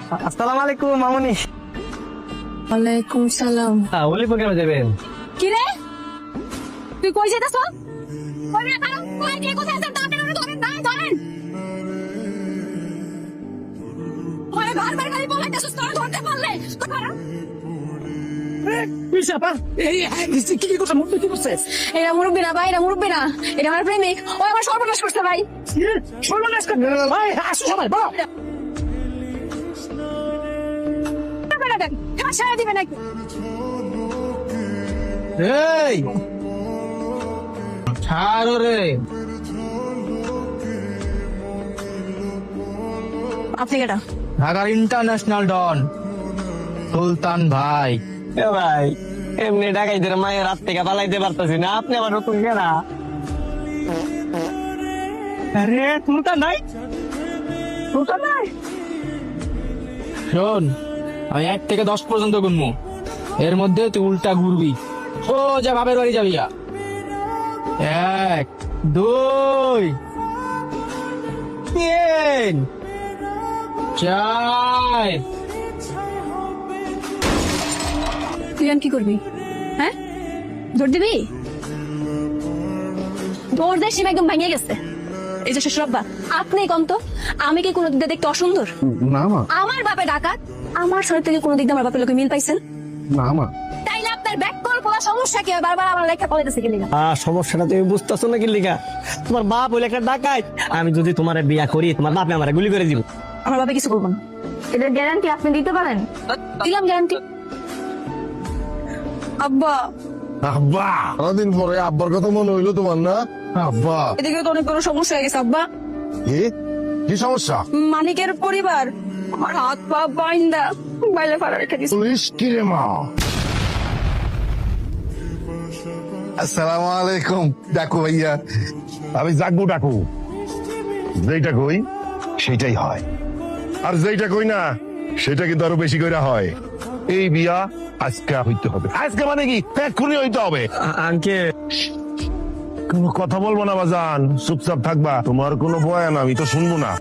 আসসালামু আলাইকুম মামুনি। ওয়ালাইকুম সালাম। ওলি প্রোগ্রামে যাবেন? কি রে, তুই কই যেতেছ? ওই রে কারণ কই কে কোথায় আছেন? তাড়াতাড়ি ধরেন না, ধরেন। ওরে বারবার খালি বলাইতেছস, তোরা ধরতে পারলে তো খারাপ। এরা মুরব্বী না ভাই, এরা মুরব্বী না, এটা আমার প্রেমিক। ও আমার সর্বনাশ করছে ভাই। সারা দিবে নাকি? এই ছাড়ো রে। আপনি কেটা? ঢাকার ইন্টারন্যাশনাল ডন সুলতান ভাই। এ ভাই, এমনি ডাকাইদের মায়ের রাত থেকে পালাইতে পারতেছি না, আপনি আবার নতুন কেনা? আরে সুলতান নাই, সুলতান নাই। শোন, আমি 1 থেকে 10 পর্যন্ত গুনবো, এর মধ্যে তুই উল্টা ঘুরবি, ও যা বাপের বাড়ি যাবি। 1 2 3 4। তুই আর কি করবি? হ্যাঁ, দৌড় দিবি? দৌড় দিয়ে সীমা একদম ভেঙে গেছে। এই যে শ্বশুর আব্বা, আপনি কোন তো, আমি কি কোনো দিক দিয়ে দেখতে অসুন্দর? না মা, আমার বাপে ডাকাত, আমার শরীর থেকে কোনো দিক দিয়ে আমার বাপের লোকে মিল পাইছেন? না মা। তাইলে আপনার ব্যাক কল করা সমস্যা কি? বারবার আমার লেখা পড়াইতেছে কি লিগা? সমস্যাটা তুমি বুঝতেছো নাকি লিগা? তোমার বাপ হইলে একটা ডাকাইত, আমি যদি তোমার বিয়া করি, তোমার বাপে আমার গুলি করে দিব। আমার বাপে কিছু করবো না। এটার গ্যারান্টি আপনি দিতে পারেন? দিলাম গ্যারান্টি। আব্বা, আব্বা, সারাদিন পরে আব্বার কথা মনে হইলো তোমার না? আব্বা, এদিকে তো অনেক বড় সমস্যা হয়ে গেছে আব্বা। কি কি সমস্যা? মানিকের পরিবার আমার হাত পা বাইন্দা বাইরে ফাড়া রেখে দিচ্ছে। পুলিশ কি রে মা? আসসালামু আলাইকুম। ডাকু ভাইয়া, আমি জাগবো ডাকু। যেইটা কই সেইটাই হয়, আর যেইটা কই না সেটা কিন্তু আরো বেশি করে হয়। এই বিয়া আজকে হইতে হবে। আজকে মানে কি এক্ষুনি হইতে হবে। আঙ্কেল, কোনো কথা বলবো না বাজান, চুপচাপ থাকবা। তোমার কোনো বয়ান আমি তো শুনবো না।